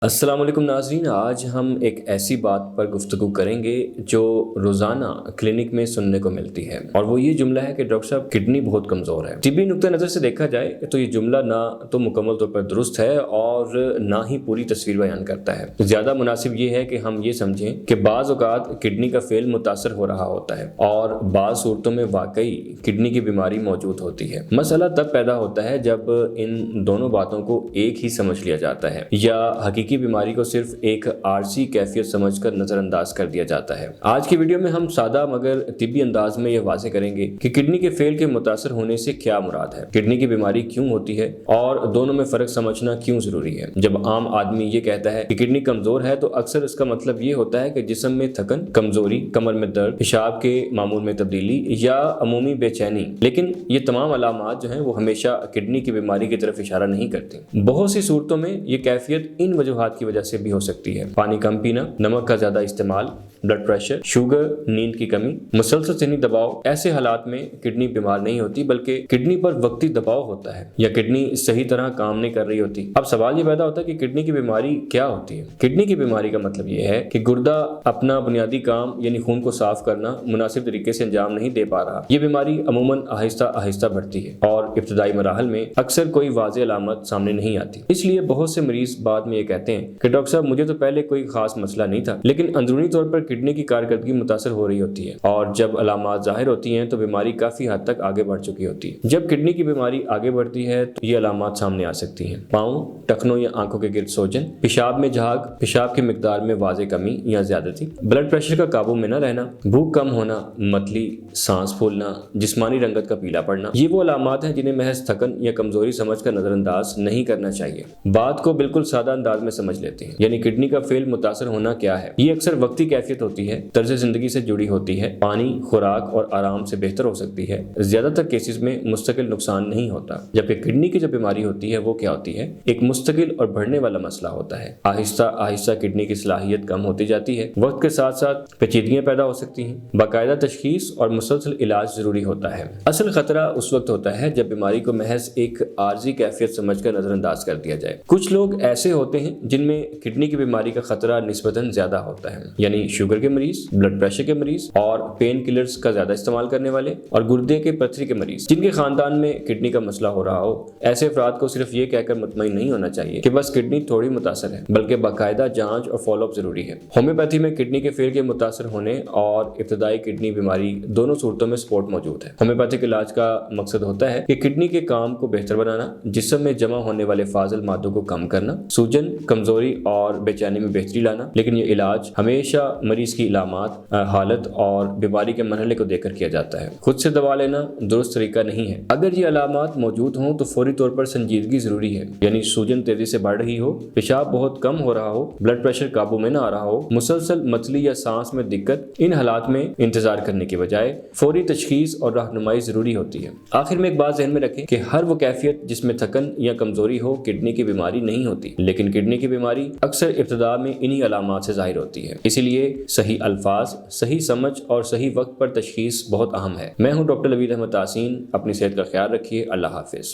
السلام علیکم ناظرین، آج ہم ایک ایسی بات پر گفتگو کریں گے جو روزانہ کلینک میں سننے کو ملتی ہے، اور وہ یہ جملہ ہے کہ ڈاکٹر صاحب کڈنی بہت کمزور ہے۔ طبی نقطہ نظر سے دیکھا جائے تو یہ جملہ نہ تو مکمل طور پر درست ہے اور نہ ہی پوری تصویر بیان کرتا ہے۔ زیادہ مناسب یہ ہے کہ ہم یہ سمجھیں کہ بعض اوقات کڈنی کا فیل متاثر ہو رہا ہوتا ہے اور بعض صورتوں میں واقعی کڈنی کی بیماری موجود ہوتی ہے۔ مسئلہ تب پیدا ہوتا ہے جب ان دونوں باتوں کو ایک ہی سمجھ لیا جاتا ہے یا حقیقی بیماری کو صرف ایک عارضی کیفیت سمجھ کر نظر انداز کر دیا جاتا ہے۔ آج کی ویڈیو میں ہم سادہ مگر طبی انداز میں یہ واضح کریں گے کہ کڈنی کے فیل کے متاثر ہونے سے کیا مراد ہے، کڈنی کی بیماری کیوں ہوتی ہے اور دونوں میں فرق سمجھنا کیوں ضروری ہے۔ جب عام آدمی یہ کہتا ہے کہ کڈنی کمزور ہے تو اکثر اس کا مطلب یہ ہوتا ہے کہ جسم میں تھکن، کمزوری، کمر میں درد، پیشاب کے معمول میں تبدیلی یا عمومی بے چینی، لیکن یہ تمام علامات جو ہیں وہ ہمیشہ کڈنی کی بیماری کی طرف اشارہ نہیں کرتی۔ بہت سی صورتوں میں یہ کیفیت ان وجوہات کی وجہ سے بھی ہو سکتی ہے: پانی کم پینا، نمک کا زیادہ استعمال، بلڈ پریشر، شوگر، نیند کی کمی، مسلسل ذہنی دباؤ۔ ایسے حالات میں کڈنی بیمار نہیں ہوتی بلکہ کڈنی پر وقتی دباؤ ہوتا ہے یا کڈنی صحیح طرح کام نہیں کر رہی ہوتی۔ اب سوال یہ پیدا ہوتا ہے کہ کڈنی کی بیماری کیا ہوتی ہے۔ کڈنی کی بیماری کا مطلب یہ ہے کہ گردہ اپنا بنیادی کام یعنی خون کو صاف کرنا مناسب طریقے سے انجام نہیں دے پا رہا۔ یہ بیماری عموماً آہستہ آہستہ بڑھتی ہے اور ابتدائی مراحل میں اکثر کوئی واضح علامت سامنے نہیں آتی۔ اس لیے بہت سے مریض بعد میں یہ کہتے ہیں کہ ڈاکٹر صاحب مجھے تو پہلے کوئی خاص مسئلہ نہیں تھا، لیکن اندرونی طور پر کڈنی کی کارکردگی متاثر ہو رہی ہوتی ہے، اور جب علامات ظاہر ہوتی ہیں تو بیماری کافی حد تک آگے بڑھ چکی ہوتی ہے۔ جب کڈنی کی بیماری آگے بڑھتی ہے تو یہ علامات سامنے آ سکتی ہیں: پاؤں، ٹخنوں یا آنکھوں کے گرد سوجن، پیشاب میں جھاگ، پیشاب کی مقدار میں واضح کمی یا زیادتی، بلڈ پریشر کا قابو میں نہ رہنا، بھوک کم ہونا، متلی، سانس پھولنا، جسمانی رنگت کا پیلا پڑنا۔ یہ وہ علامات ہیں جنہیں محض تھکن یا کمزوری سمجھ کر نظر انداز نہیں کرنا چاہیے۔ بات کو بالکل سادہ انداز میں سمجھ لیتے ہیں، یعنی کڈنی کا فیل متاثر ہونا کیا ہے۔ یہ اکثر وقتی کیفیت ہوتی ہے، طرز زندگی سے جڑی ہوتی ہے، پانی، خوراک اور آرام سے بہتر ہو سکتی ہے۔ زیادہ تر کیسز میں مستقل نقصان نہیں ہوتا، جبکہ کڈنی کی جو بیماری ہوتی ہے وہ کیا ہوتی ہے؟ ایک مستقل اور بڑھنے والا مسئلہ ہوتا ہے۔ آہستہ آہستہ کڈنی کی صلاحیت کم ہوتی جاتی ہے، وقت کے ساتھ ساتھ پیچیدگیاں پیدا ہو سکتی ہیں، باقاعدہ تشخیص اور مسلسل علاج ضروری ہوتا ہے۔ اصل خطرہ اس وقت ہوتا ہے جب بیماری کو محض ایک عارضی کیفیت سمجھ کر نظر انداز کر دیا جائے۔ کچھ لوگ ایسے ہوتے ہیں جن میں کڈنی کی بیماری کا خطرہ نسبتاً زیادہ ہوتا ہے، یعنی شوگر کے مریض، بلڈ پریشر کے مریض اور پین کلرز کا زیادہ استعمال کرنے والے، اور گردے کے پتھری کے مریض جن کے خاندان میں کڈنی کا مسئلہ ہو رہا ہو۔ ایسے افراد کو صرف یہ کہہ کر مطمئن نہیں ہونا چاہیے کہ بس کڈنی تھوڑی متاثر ہے، بلکہ باقاعدہ جانچ اور فالو اپ ضروری ہے۔ ہومیوپیتھی میں کڈنی کے فیل کے متاثر ہونے اور ابتدائی کڈنی بیماری دونوں صورتوں میں سپورٹ موجود ہے۔ ہومیوپیتھک علاج کا مقصد ہوتا ہے کہ کڈنی کے کام کو بہتر بنانا، جسم میں جمع ہونے والے فاضل مادوں کو کم کرنا، سوجن، کمزوری اور بے چینی میں بہتری لانا، لیکن یہ علاج ہمیشہ مریض کی علامات، حالت اور بیماری کے مرحلے کو دیکھ کر کیا جاتا ہے۔ خود سے دوا لینا درست طریقہ نہیں ہے۔ اگر یہ علامات موجود ہوں تو فوری طور پر سنجیدگی ضروری ہے، یعنی سوجن تیزی سے بڑھ رہی ہو، پیشاب بہت کم ہو رہا ہو، بلڈ پریشر قابو میں نہ آ رہا ہو، مسلسل متلی یا سانس میں دقت۔ ان حالات میں انتظار کرنے کی بجائے فوری تشخیص اور رہنمائی ضروری ہوتی ہے۔ آخر میں ایک بات ذہن میں رکھیں کہ ہر وہ کیفیت جس میں تھکن یا کمزوری ہو کڈنی کی بیماری نہیں ہوتی، لیکن کڈنی کی بیماری اکثر ابتدا میں انہی علامات سے ظاہر ہوتی ہے۔ اسی لیے صحیح الفاظ، صحیح سمجھ اور صحیح وقت پر تشخیص بہت اہم ہے۔ میں ہوں ڈاکٹر لوید احمد تحسین۔ اپنی صحت کا خیال رکھیے۔ اللہ حافظ۔